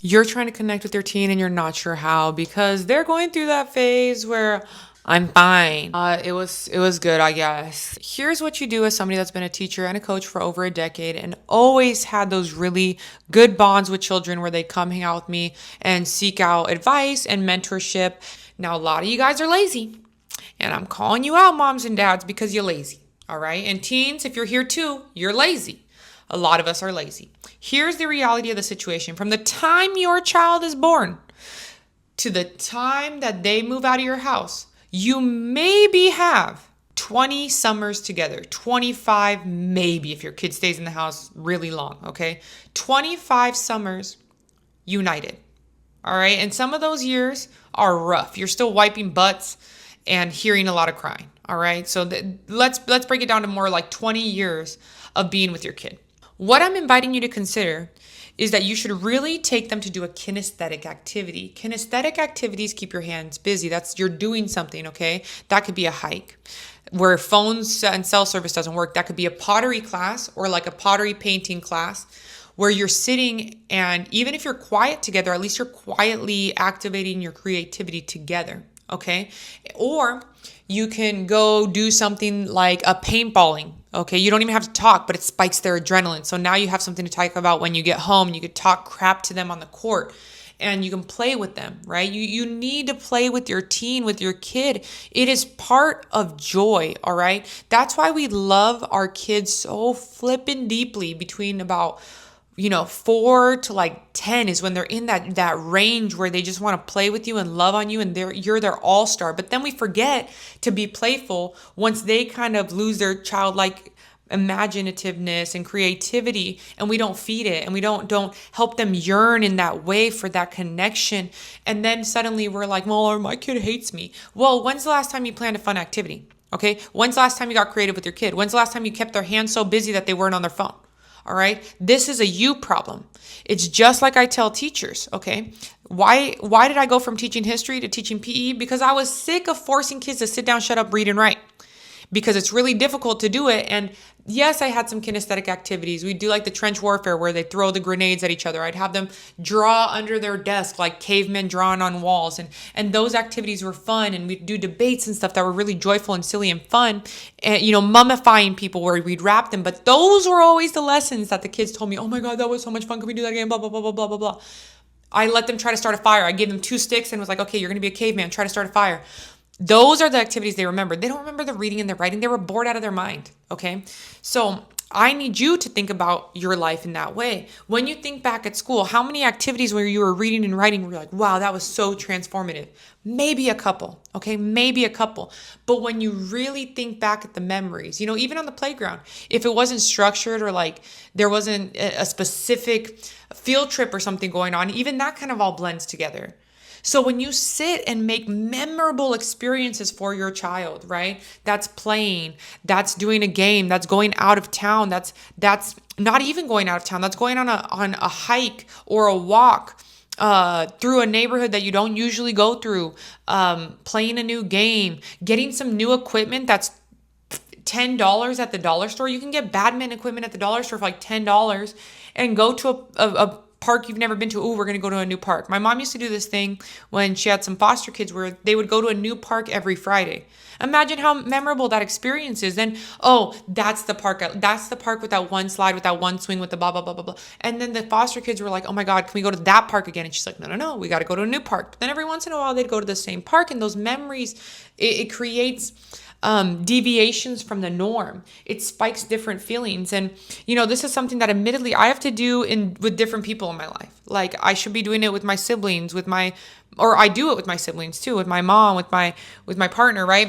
You're trying to connect with your teen and you're not sure how because they're going through that phase where I'm fine. It was good, I guess. Here's what you do as somebody that's been a teacher and a coach for over a decade and always had those really good bonds with children where they come hang out with me and seek out advice and mentorship. Now, a lot of you guys are lazy, and I'm calling you out, moms and dads, because you're lazy. All right. And teens, if you're here too, you're lazy. A lot of us are lazy. Here's the reality of the situation. From the time your child is born to the time that they move out of your house, you maybe have 20 summers together, 25 maybe if your kid stays in the house really long, okay? 25 summers united. All right? And some of those years are rough. You're still wiping butts and hearing a lot of crying. All right? So let's break it down to more like 20 years of being with your kid. What I'm inviting you to consider is that you should really take them to do a kinesthetic activity. Kinesthetic activities keep your hands busy. That's you're doing something, okay? That could be a hike. Where phones and cell service doesn't work, that could be a pottery class or like a pottery painting class where you're sitting, and even if you're quiet together, at least you're quietly activating your creativity together, okay? Or you can go do something like a paintballing. Okay, you don't even have to talk, but it spikes their adrenaline. So now you have something to talk about when you get home. You could talk crap to them on the court and you can play with them, right? You need to play with your teen, with your kid. It is part of joy, all right? That's why we love our kids so flippin' deeply between about 4 to like 10 is when they're in that range where they just want to play with you and love on you and you're their all-star. But then we forget to be playful once they kind of lose their childlike imaginativeness and creativity, and we don't feed it and we don't help them yearn in that way for that connection. And then suddenly we're like, well, my kid hates me. Well, when's the last time you planned a fun activity? Okay? When's the last time you got creative with your kid? When's the last time you kept their hands so busy that they weren't on their phone? All right. This is a you problem. It's just like I tell teachers. Okay. Why did I go from teaching history to teaching PE? Because I was sick of forcing kids to sit down, shut up, read, and write. Because it's really difficult to do it. And yes, I had some kinesthetic activities. We do like the trench warfare where they throw the grenades at each other. I'd have them draw under their desk like cavemen drawing on walls. And those activities were fun. And we'd do debates and stuff that were really joyful and silly and fun. And, mummifying people where we'd wrap them. But those were always the lessons that the kids told me, oh my God, that was so much fun. Can we do that again? Blah, blah, blah, blah, blah, blah, blah. I let them try to start a fire. I gave them 2 sticks and was like, okay, you're going to be a caveman. Try to start a fire. Those are the activities they remember. They don't remember the reading and the writing. They were bored out of their mind. Okay. So I need you to think about your life in that way. When you think back at school, how many activities where you were reading and writing were like, wow, that was so transformative? Maybe a couple. Okay. Maybe a couple. But when you really think back at the memories, even on the playground, if it wasn't structured or like there wasn't a specific field trip or something going on, even that kind of all blends together. So when you sit and make memorable experiences for your child, right? That's playing, that's doing a game, that's going out of town, that's not even going out of town, that's going on a hike or a walk through a neighborhood that you don't usually go through, playing a new game, getting some new equipment that's $10 at the dollar store. You can get badminton equipment at the dollar store for like $10 and go to a park you've never been to. Oh, we're going to go to a new park. My mom used to do this thing when she had some foster kids where they would go to a new park every Friday. Imagine how memorable that experience is. Then, oh, that's the park. That's the park with that one slide, with that one swing, with the blah, blah, blah, blah, blah. And then the foster kids were like, oh my God, can we go to that park again? And she's like, no, we got to go to a new park. But then every once in a while, they'd go to the same park. And those memories, it creates deviations from the norm. It spikes different feelings. And, this is something that admittedly I have to do with different people in my life. Like I should be doing it with my siblings, or I do it with my siblings too, with my mom, with my partner, right?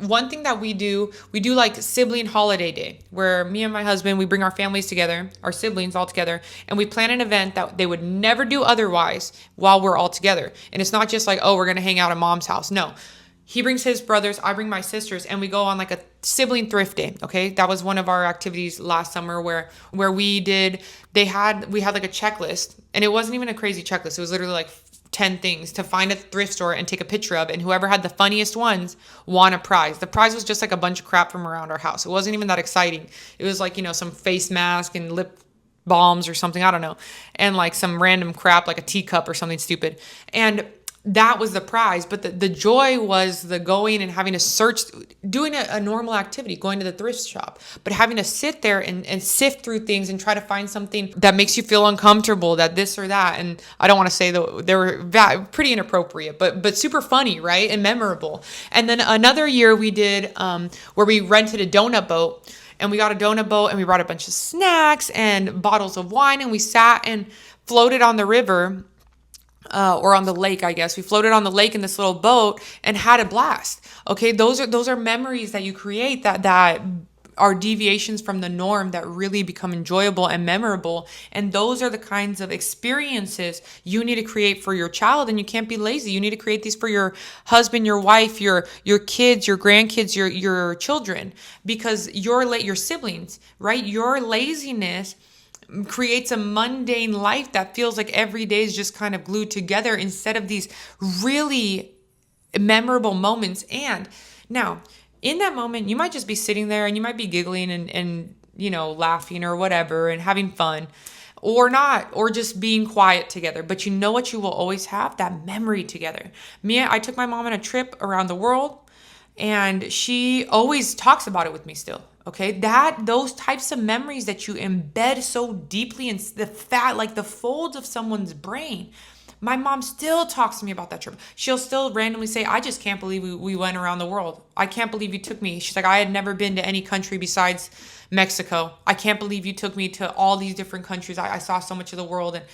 One thing that we do like sibling holiday day where me and my husband, we bring our families together, our siblings all together, and we plan an event that they would never do otherwise while we're all together. And it's not just like, oh, we're going to hang out at mom's house. No. He brings his brothers, I bring my sisters, and we go on like a sibling thrift day. Okay. That was one of our activities last summer where we had like a checklist, and it wasn't even a crazy checklist. It was literally like 10 things to find a thrift store and take a picture of. And whoever had the funniest ones won a prize. The prize was just like a bunch of crap from around our house. It wasn't even that exciting. It was like, some face mask and lip bombs or something, I don't know, and like some random crap like a teacup or something stupid. And that was the prize. But the joy was the going and having to search, doing a normal activity, going to the thrift shop, but having to sit there and sift through things and try to find something that makes you feel uncomfortable, that this or that. And I don't want to say that they were pretty inappropriate, but super funny, right? And memorable. And then another year we did where we rented a donut boat. And we got a donut boat and we brought a bunch of snacks and bottles of wine, and we sat and floated on the river, or on the lake, I guess. We floated on the lake in this little boat and had a blast. Okay, those are memories that you create that are deviations from the norm that really become enjoyable and memorable. And those are the kinds of experiences you need to create for your child. And you can't be lazy. You need to create these for your husband, your wife, your kids, your grandkids, your children, because your siblings, right? Your laziness creates a mundane life that feels like every day is just kind of glued together instead of these really memorable moments. And now, in that moment, you might just be sitting there and you might be giggling and laughing or whatever and having fun, or not, or just being quiet together. But you know what you will always have? That memory together. I took my mom on a trip around the world, and she always talks about it with me still. Okay, those types of memories that you embed so deeply in like the folds of someone's brain. My mom still talks to me about that trip. She'll still randomly say, I just can't believe we went around the world. I can't believe you took me. She's like, I had never been to any country besides Mexico. I can't believe you took me to all these different countries. I saw so much of the world. And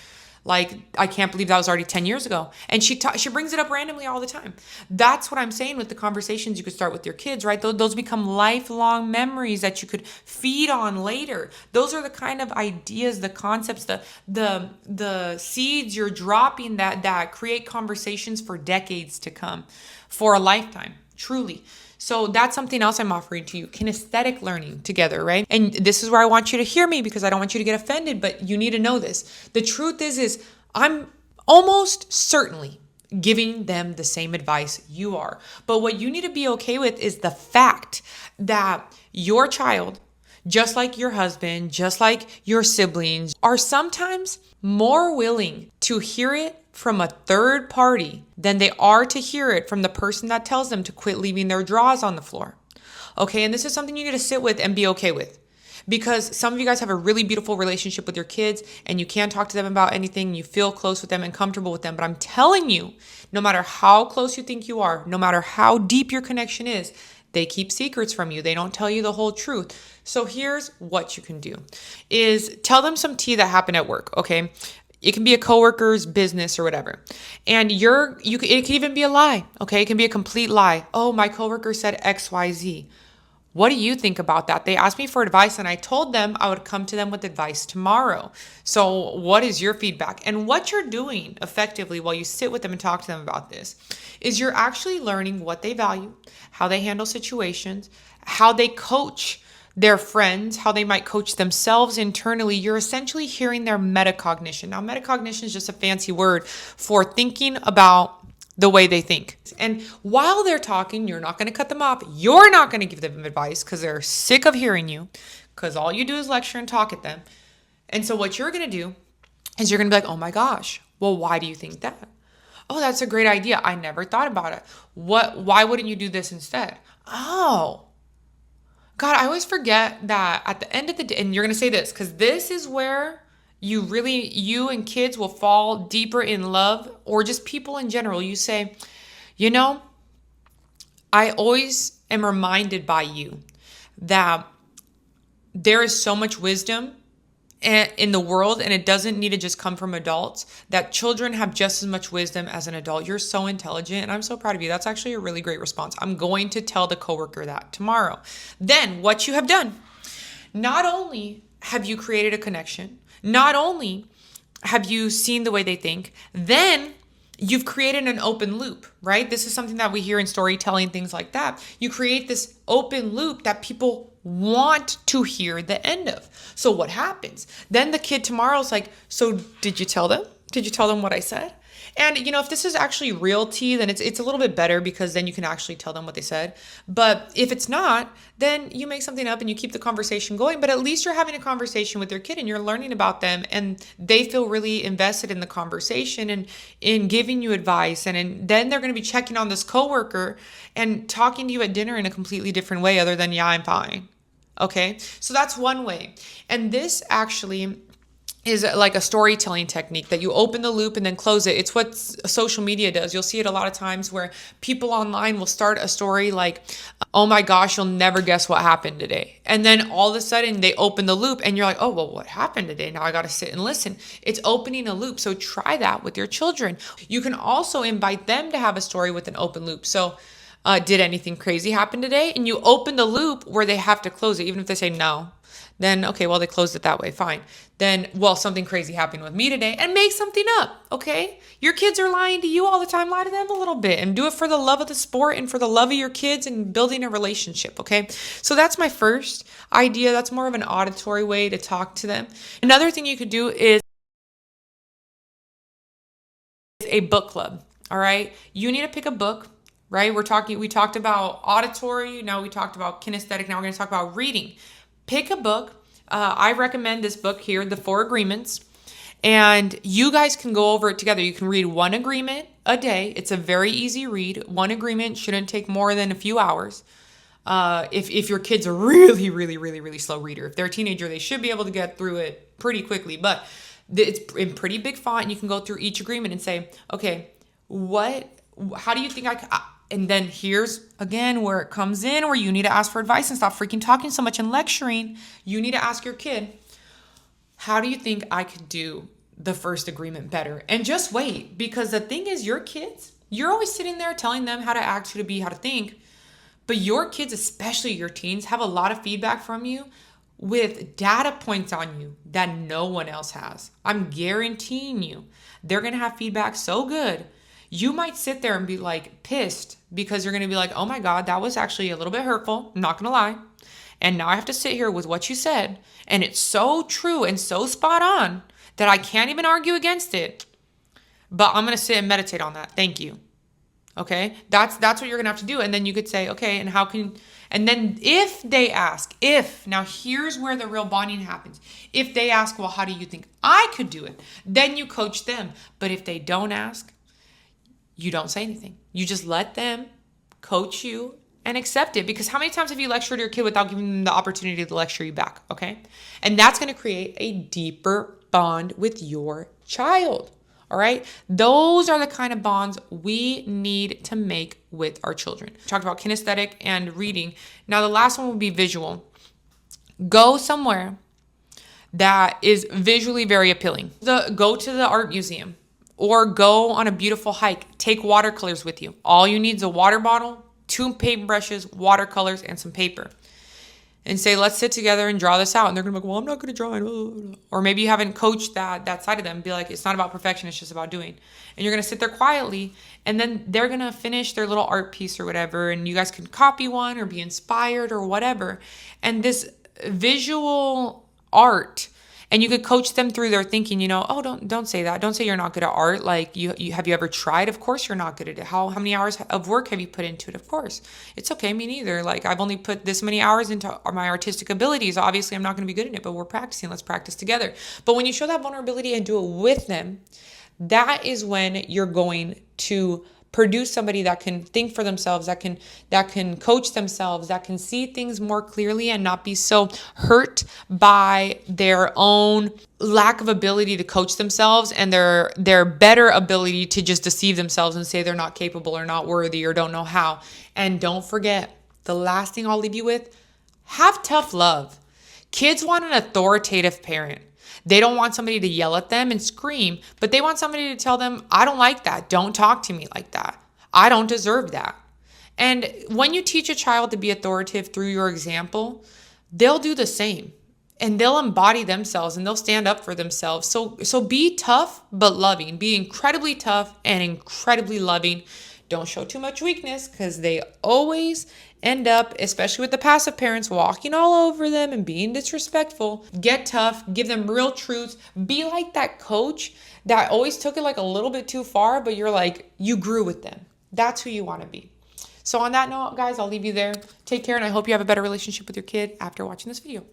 like, I can't believe that was already 10 years ago. And she brings it up randomly all the time. That's what I'm saying with the conversations you could start with your kids, right? Those become lifelong memories that you could feed on later. Those are the kind of ideas, the concepts, the seeds you're dropping that create conversations for decades to come, for a lifetime, truly. So that's something else I'm offering to you, kinesthetic learning together, right? And this is where I want you to hear me, because I don't want you to get offended, but you need to know this. The truth is I'm almost certainly giving them the same advice you are. But what you need to be okay with is the fact that your child, just like your husband, just like your siblings, are sometimes more willing to hear it from a third party than they are to hear it from the person that tells them to quit leaving their drawers on the floor. Okay, and this is something you need to sit with and be okay with. Because some of you guys have a really beautiful relationship with your kids and you can talk to them about anything, you feel close with them and comfortable with them. But I'm telling you, no matter how close you think you are, no matter how deep your connection is, they keep secrets from you. They don't tell you the whole truth. So here's what you can do is tell them some tea that happened at work, okay? It can be a coworker's business or whatever. And it can even be a lie, okay? It can be a complete lie. Oh, my coworker said XYZ. What do you think about that? They asked me for advice and I told them I would come to them with advice tomorrow. So what is your feedback? And what you're doing effectively while you sit with them and talk to them about this is you're actually learning what they value, how they handle situations, how they coach their friends, how they might coach themselves internally. You're essentially hearing their metacognition. Now, metacognition is just a fancy word for thinking about the way they think. And while they're talking, you're not going to cut them off. You're not going to give them advice because they're sick of hearing you, because all you do is lecture and talk at them. And so what you're going to do is you're going to be like, oh my gosh, well, why do you think that? Oh, that's a great idea. I never thought about it. Why wouldn't you do this instead? Oh, God, I always forget that at the end of the day, and you're going to say this, because this is where you and kids will fall deeper in love, or just people in general. You say, I always am reminded by you that there is so much wisdom in the world, and it doesn't need to just come from adults, that children have just as much wisdom as an adult. You're so intelligent, and I'm so proud of you. That's actually a really great response. I'm going to tell the coworker that tomorrow. Then what you have done, not only have you created a connection, not only have you seen the way they think, then you've created an open loop, right? This is something that we hear in storytelling, things like that. You create this open loop that people want to hear the end of. So what happens? Then the kid tomorrow's like, so did you tell them? Did you tell them what I said? And if this is actually real tea, then it's a little bit better because then you can actually tell them what they said. But if it's not, then you make something up and you keep the conversation going. But at least you're having a conversation with your kid and you're learning about them, and they feel really invested in the conversation and in giving you advice. And then they're going to be checking on this coworker and talking to you at dinner in a completely different way other than, yeah, I'm fine. Okay, so that's one way. And this actually is like a storytelling technique that you open the loop and then close it. It's what social media does. You'll see it a lot of times where people online will start a story like, oh my gosh, you'll never guess what happened today. And then all of a sudden they open the loop and you're like, oh, well, what happened today? Now I got to sit and listen. It's opening a loop. So try that with your children. You can also invite them to have a story with an open loop. So did anything crazy happen today? And you open the loop where they have to close it, even if they say no. Then, okay, well, they closed it that way. Fine. Then, well, something crazy happened with me today, and make something up. Okay. Your kids are lying to you all the time. Lie to them a little bit and do it for the love of the sport and for the love of your kids and building a relationship. Okay. So that's my first idea. That's more of an auditory way to talk to them. Another thing you could do is a book club. All right. You need to pick a book, right? We talked about auditory. Now we talked about kinesthetic. Now we're going to talk about reading. Pick a book. I recommend this book here, The 4 Agreements, and you guys can go over it together. You can read one agreement a day. It's a very easy read. One agreement shouldn't take more than a few hours. If your kid's a really, really, really, really slow reader, if they're a teenager, they should be able to get through it pretty quickly, but it's in pretty big font, and you can go through each agreement and say, okay, how do you think and then here's again where it comes in, where you need to ask for advice and stop freaking talking so much and lecturing. You need to ask your kid, how do you think I could do the first agreement better? And just wait, because the thing is, your kids, you're always sitting there telling them how to act, who to be, how to think. But your kids, especially your teens, have a lot of feedback from you with data points on you that no one else has. I'm guaranteeing you, they're going to have feedback so good. You might sit there and be like pissed because you're going to be like, oh my God, that was actually a little bit hurtful. I'm not going to lie. And now I have to sit here with what you said. And it's so true and so spot on that I can't even argue against it. But I'm going to sit and meditate on that. Thank you. Okay. That's what you're going to have to do. And then you could say, okay, and then if they ask, now here's where the real bonding happens. If they ask, well, how do you think I could do it? Then you coach them. But if they don't ask, you don't say anything. You just let them coach you and accept it. Because how many times have you lectured your kid without giving them the opportunity to lecture you back? Okay. And that's going to create a deeper bond with your child. All right. Those are the kind of bonds we need to make with our children. We talked about kinesthetic and reading. Now, the last one would be visual. Go somewhere that is visually very appealing. Go to the art museum. Or go on a beautiful hike. Take watercolors with you. All you need is a water bottle, 2 paintbrushes, watercolors, and some paper. And say, let's sit together and draw this out. And they're going to be like, well, I'm not going to draw it. Or maybe you haven't coached that side of them. Be like, it's not about perfection. It's just about doing. And you're going to sit there quietly. And then they're going to finish their little art piece or whatever. And you guys can copy one or be inspired or whatever. And this visual art, and you could coach them through their thinking, oh, don't say that. Don't say you're not good at art. Like, have you ever tried? Of course you're not good at it. How many hours of work have you put into it? Of course. It's okay, me neither. Like, I've only put this many hours into my artistic abilities. Obviously, I'm not going to be good at it, but we're practicing. Let's practice together. But when you show that vulnerability and do it with them, that is when you're going to produce somebody that can think for themselves, that can coach themselves, that can see things more clearly and not be so hurt by their own lack of ability to coach themselves and their better ability to just deceive themselves and say they're not capable or not worthy or don't know how. And don't forget, the last thing I'll leave you with, have tough love. Kids want an authoritative parent. They don't want somebody to yell at them and scream, but they want somebody to tell them, I don't like that. Don't talk to me like that. I don't deserve that. And when you teach a child to be authoritative through your example, they'll do the same and they'll embody themselves and they'll stand up for themselves. So be tough, but loving. Be incredibly tough and incredibly loving. Don't show too much weakness because they always end up, especially with the passive parents, walking all over them and being disrespectful. Get tough, give them real truths. Be like that coach that always took it like a little bit too far, but you're like, you grew with them. That's who you want to be. So on that note, guys, I'll leave you there. Take care, and I hope you have a better relationship with your kid after watching this video.